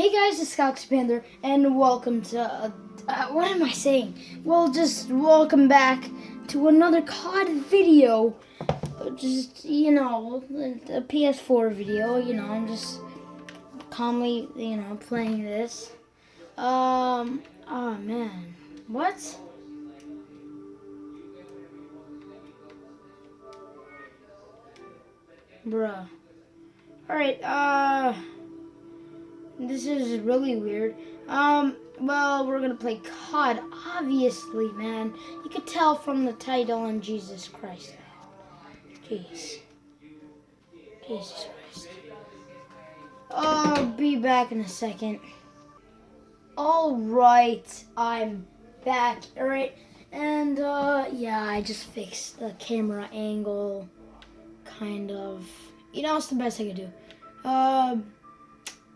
Hey guys, it's Scott Expander, and welcome to, what am I saying? Well, just welcome back to another COD video. Just, a PS4 video, I'm just calmly, playing this. Oh man. What? Bruh. Alright, this is really weird. Well, we're gonna play COD, obviously, man. You could tell from the title and Jesus Christ, man. Jeez. Jesus Christ. I'll be back in a second. Alright, I'm back. Alright, and, yeah, I just fixed the camera angle, kind of. It's the best I could do.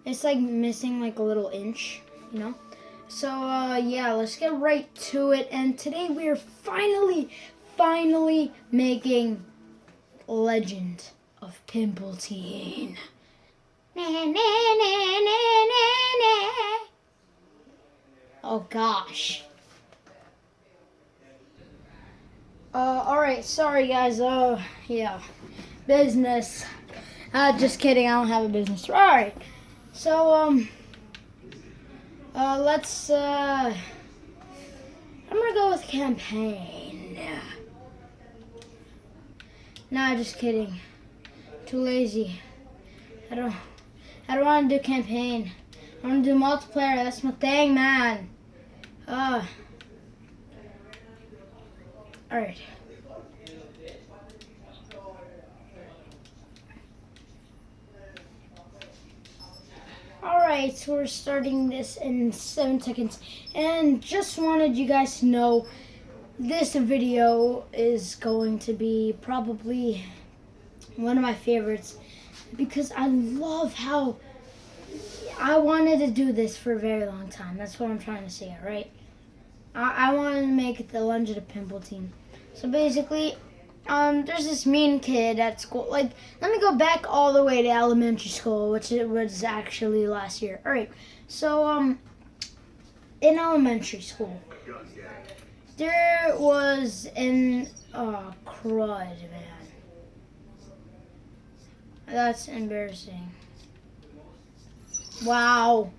It's like missing like a little inch, So, yeah, let's get right to it. And today we are finally making Legend of Pimpletine. Oh, gosh. Alright, sorry, guys. Yeah. Business. Just kidding, I don't have a business. Alright. So, let's, I'm gonna go with campaign. Nah, just kidding. Too lazy. I don't want to do campaign. I want to do multiplayer. That's my thing, man. Alright. Alright, so we're starting this in 7 seconds. And just wanted you guys to know this video is going to be probably one of my favorites because I love how I wanted to do this for a very long time. That's what I'm trying to say, right? I wanted to make the Legend of Pimpletine. So basically, there's this mean kid at school. Like, let me go back all the way to elementary school, which it was actually last year. All right, so in elementary school, there was an crud, man. That's embarrassing. Wow.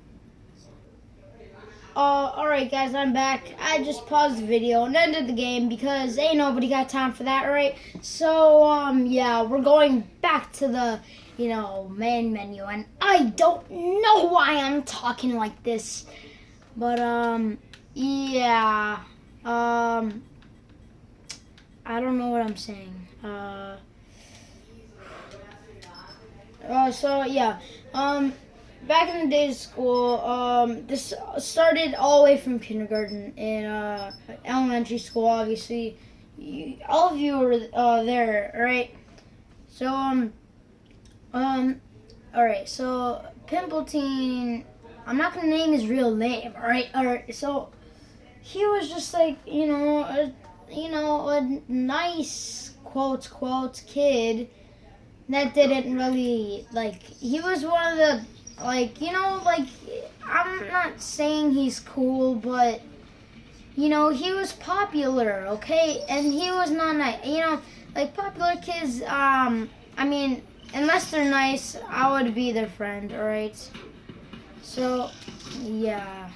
Alright guys, I'm back. I just paused the video and ended the game because ain't nobody got time for that, right? So, yeah, we're going back to the, main menu. And I don't know why I'm talking like this. But, yeah. I don't know what I'm saying. So, yeah. Back in the days of school, this started all the way from kindergarten in elementary school. Obviously, all of you were there, right? So, all right. So Pimpletine, I'm not gonna name his real name. All right. So he was just like a nice quotes kid that didn't really he was one of the I'm not saying he's cool, but he was popular, okay? And he was not nice. Popular kids, I mean, unless they're nice, I would be their friend, alright? So, yeah.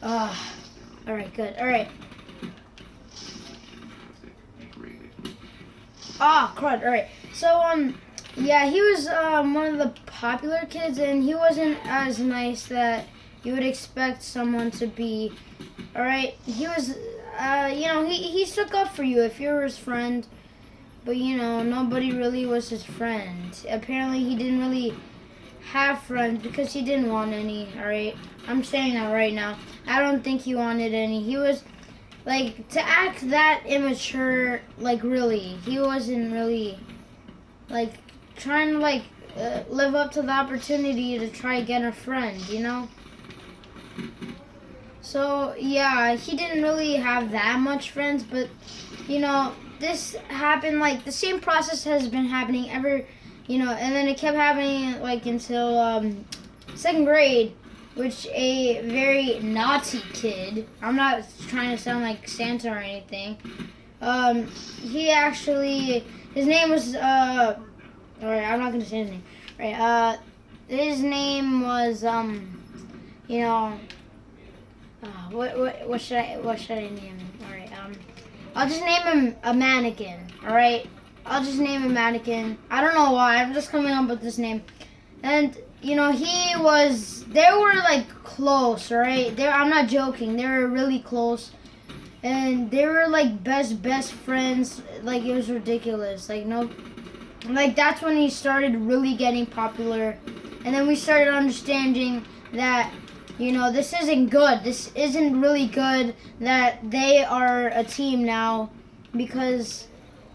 Alright, good. Alright. Crud. Alright. So, yeah, he was one of the popular kids, and he wasn't as nice that you would expect someone to be. Alright? He was, he stuck up for you if you were his friend, but, nobody really was his friend. Apparently, he didn't really have friends because he didn't want any, alright? I'm saying that right now. I don't think he wanted any. He was to act that immature, really, he wasn't really, trying to, live up to the opportunity to try to get a friend, So yeah, he didn't really have that much friends, but you know, this happened like the same process has been happening ever, you know, and then it kept happening like until second grade, which a very naughty kid. I'm not trying to sound like Santa or anything. He actually, his name was all right. I'm not gonna say his name. Right. His name was you know. What should I name him? All right. I'll just name him a mannequin. All right. I'll just name him mannequin. I don't know why. I'm just coming up with this name. And you know, they were like close. All right. I'm not joking. They were really close, and they were like best friends. Like it was ridiculous. Like no, like that's when he started really getting popular, and then we started understanding that. You know, this isn't good. This isn't really good that they are a team now, because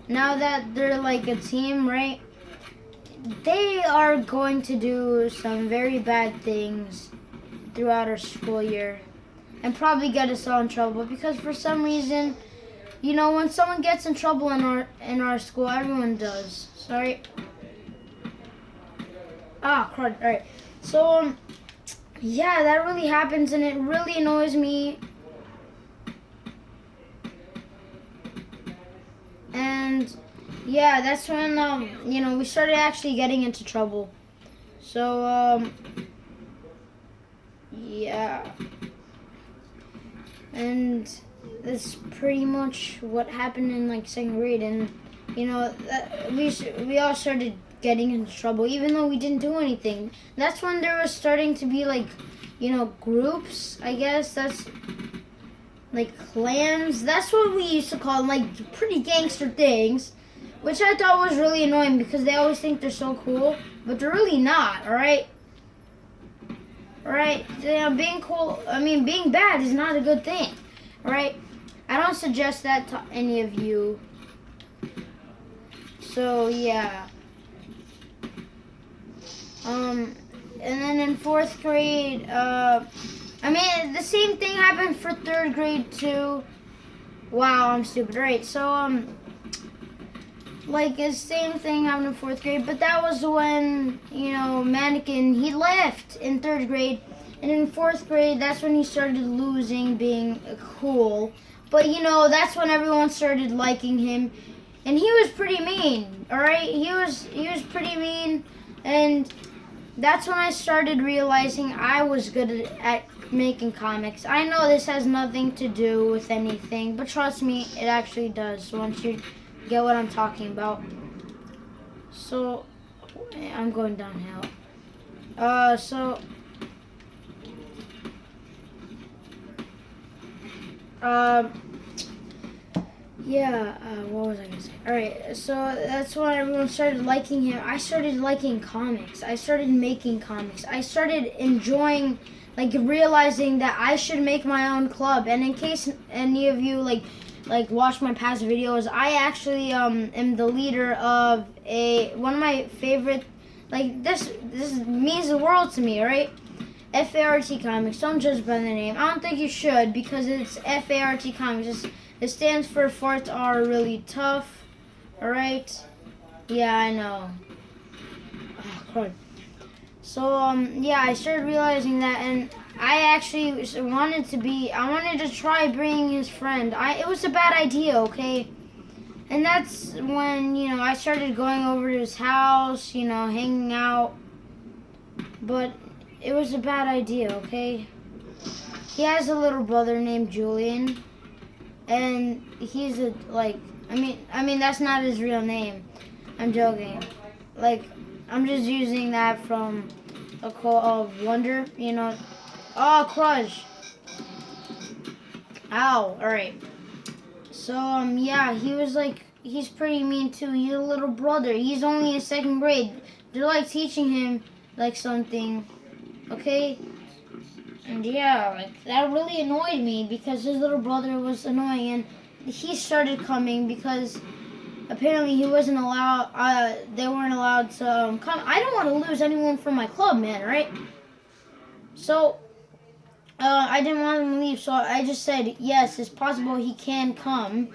now that they're like a team, right, they are going to do some very bad things throughout our school year and probably get us all in trouble, because for some reason, you know, when someone gets in trouble in our school, everyone does. Sorry. Crud. All right. So yeah, that really happens, and it really annoys me. And yeah, that's when you know, we started actually getting into trouble. So yeah, and that's pretty much what happened in like second grade, and you know, we all started getting into trouble, even though we didn't do anything. That's when there was starting to be like, you know, groups, I guess. That's like clans. That's what we used to call them, like pretty gangster things, which I thought was really annoying because they always think they're so cool, but they're really not, alright? Alright? You know, being cool, being bad is not a good thing, alright? I don't suggest that to any of you. So, yeah. And then in fourth grade, the same thing happened for third grade too. Wow, I'm stupid. Right, so, like the same thing happened in fourth grade, but that was when, you know, Mannequin, he left in third grade. And in fourth grade, that's when he started losing, being cool. But, you know, that's when everyone started liking him. And he was pretty mean, alright? He was pretty mean, and that's when I started realizing I was good at making comics. I know this has nothing to do with anything, but trust me, it actually does once you get what I'm talking about. So, I'm going downhill. What was I gonna say? Alright, so that's when everyone started liking him. I started liking comics. I started making comics. I started enjoying, like, realizing that I should make my own club. And in case any of you, like watch my past videos, I actually, am the leader of one of my favorite, like, this means the world to me, alright? FART Comics. Don't judge by the name. I don't think you should, because it's FART Comics. It stands for Farts Are Really Tough. Alright? Yeah, I know. Oh, crud. So, yeah, I started realizing that, and I actually wanted to try bringing his friend. It was a bad idea, okay? And that's when, you know, I started going over to his house, you know, hanging out. But it was a bad idea, okay? He has a little brother named Julian, and he's that's not his real name. I'm joking. Like, I'm just using that from a quote of Wonder, you know. Oh, crush. Ow, alright. So, yeah, he's pretty mean too. He's a little brother. He's only in second grade. They're, like, teaching him, like, something. Okay? And yeah, like, that really annoyed me because his little brother was annoying, and he started coming because apparently he wasn't allowed, they weren't allowed to come. I don't want to lose anyone from my club, man, right? So, I didn't want him to leave, so I just said, yes, it's possible he can come.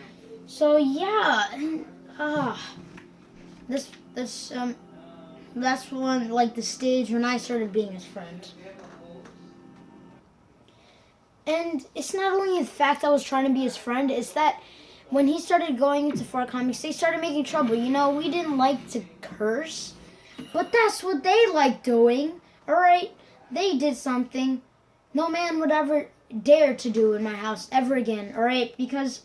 So, yeah. This, this, that's when, like, the stage when I started being his friend. And it's not only the fact I was trying to be his friend, it's that when he started going into fart comics, they started making trouble. You know, we didn't like to curse, but that's what they like doing. Alright? They did something no man would ever dare to do in my house ever again. Alright? Because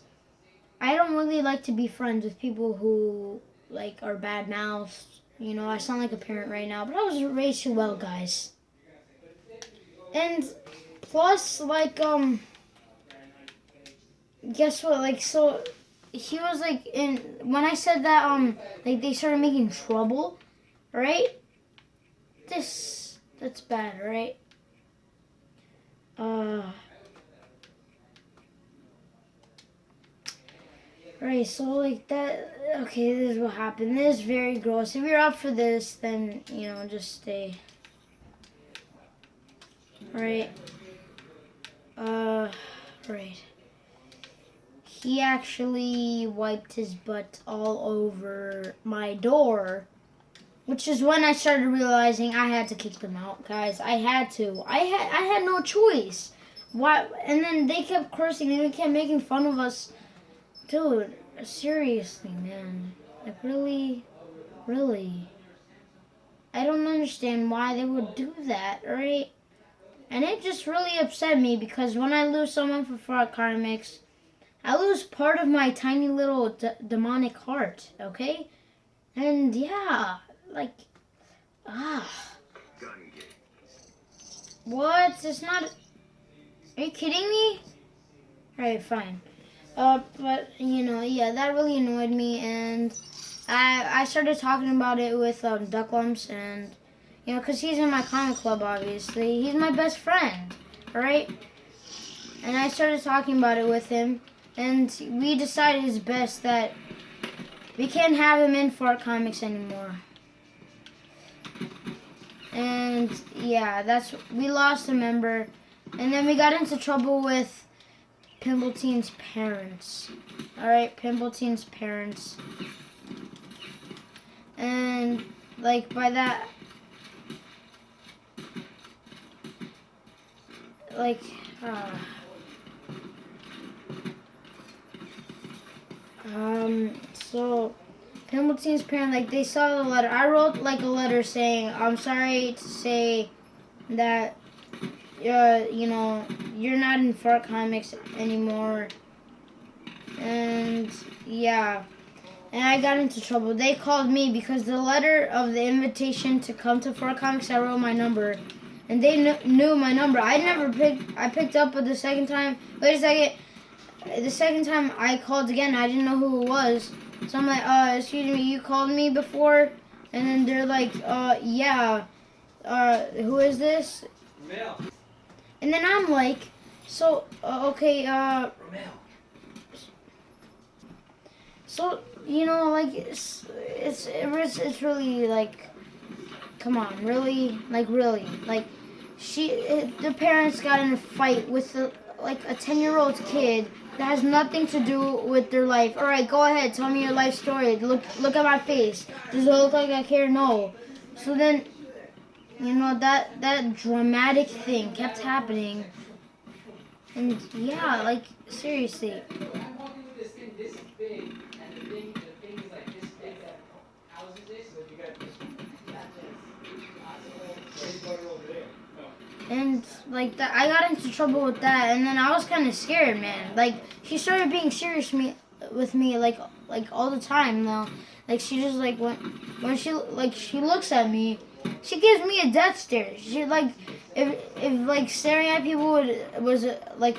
I don't really like to be friends with people who, like, are bad mouthed. You know, I sound like a parent right now, but I was raised too well, guys. And plus, like, guess what? Like, so he was like, in when I said that, like they started making trouble, right? That's bad, right? Right. So like that. Okay, this is what happened. This is very gross. If you're up for this, then just stay. Right. Right. He actually wiped his butt all over my door, which is when I started realizing I had to kick them out, guys. I had to. I had no choice. Why? And then they kept cursing and they kept making fun of us. Dude, seriously, man. Like, really? Really? I don't understand why they would do that, right? And it just really upset me because when I lose someone for fart comics, I lose part of my tiny little demonic heart, okay? And yeah, like, what? It's not. Are you kidding me? Alright, fine. But yeah, that really annoyed me, and I started talking about it with Duck Lumps, and because he's in my comic club, obviously, he's my best friend, alright? And I started talking about it with him, and we decided it's best that we can't have him in Fart Comics anymore. And yeah, we lost a member, and then we got into trouble with Pimpletines' parents. Alright, Pimpletines' parents. And like by that, like so Pimpleteen's parent, like, they saw the letter. I wrote like a letter saying, I'm sorry to say that you're not in Fart Comics anymore. And yeah. And I got into trouble. They called me because the letter of the invitation to come to Fart Comics, I wrote my number. And they knew my number. I picked up, but the second time, wait a second. The second time I called again, I didn't know who it was. So I'm like, excuse me, you called me before? And then they're like, yeah. Who is this? Romeo. And then I'm like, so, okay, Romeo. So, like, it's really, like, come on, really? Like, really? Like, the parents got in a fight with, a 10-year-old kid that has nothing to do with their life. All right, go ahead, tell me your life story. Look at my face. Does it look like I care? No. So then, that dramatic thing kept happening. And yeah, like, seriously. And like that, I got into trouble with that, and then I was kind of scared, man. Like, she started being serious with me, like all the time now. Like, she just like when she looks at me, she gives me a death stare. She like if like staring at people was like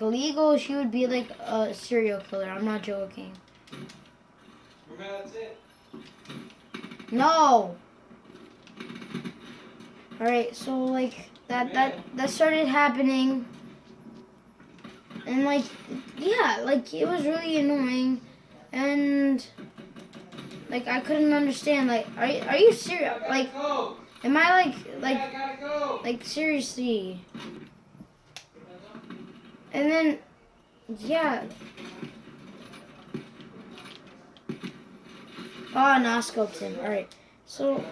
illegal, she would be like a serial killer. I'm not joking. That's it. No. Alright, so like that started happening, and like, yeah, like, it was really annoying, and like I couldn't understand, like, are you serious? Like, Am I like seriously? And then, yeah. Oh, no, I scoped him. All right. So,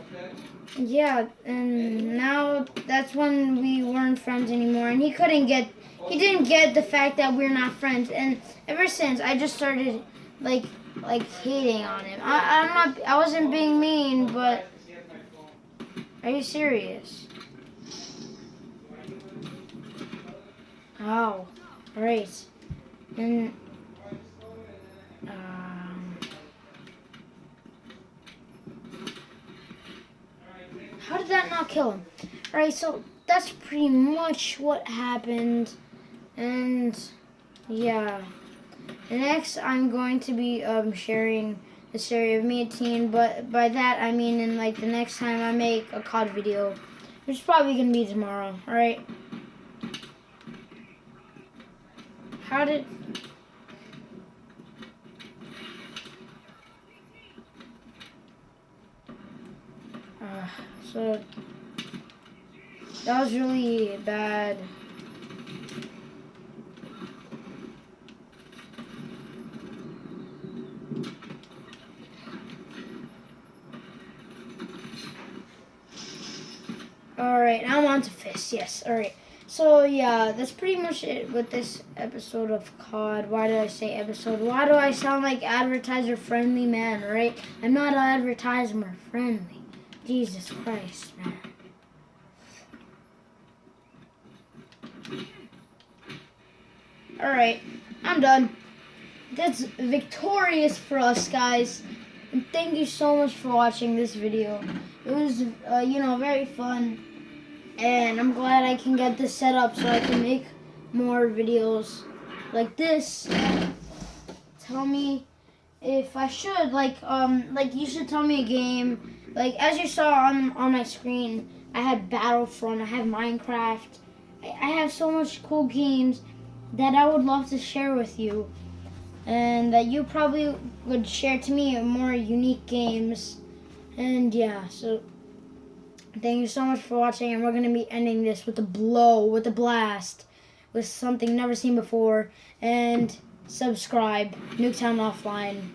yeah, and now that's when we weren't friends anymore, and he didn't get the fact that we're not friends, and ever since I just started like hating on him. I wasn't being mean, but are you serious? Oh, all right, and how did that not kill him? All right, so that's pretty much what happened, and yeah. Next, I'm going to be sharing the story of me a teen, but by that I mean in like the next time I make a COD video, which is probably gonna be tomorrow. All right. How did? So that was really bad. Alright, I'm on to Fist, yes. Alright. So yeah, that's pretty much it with this episode of COD. Why did I say episode? Why do I sound like advertiser friendly man, right? I'm not advertiser friendly. Jesus Christ, man. Alright, I'm done. That's victorious for us, guys. And thank you so much for watching this video. It was, very fun. And I'm glad I can get this set up so I can make more videos like this. Tell me if I should, you should tell me a game. Like, as you saw on my screen, I had Battlefront, I have Minecraft. I have so much cool games that I would love to share with you. And that you probably would share to me more unique games. And yeah, so thank you so much for watching, and we're going to be ending this with a blow, with a blast, with something never seen before. And subscribe, Nuketown Offline.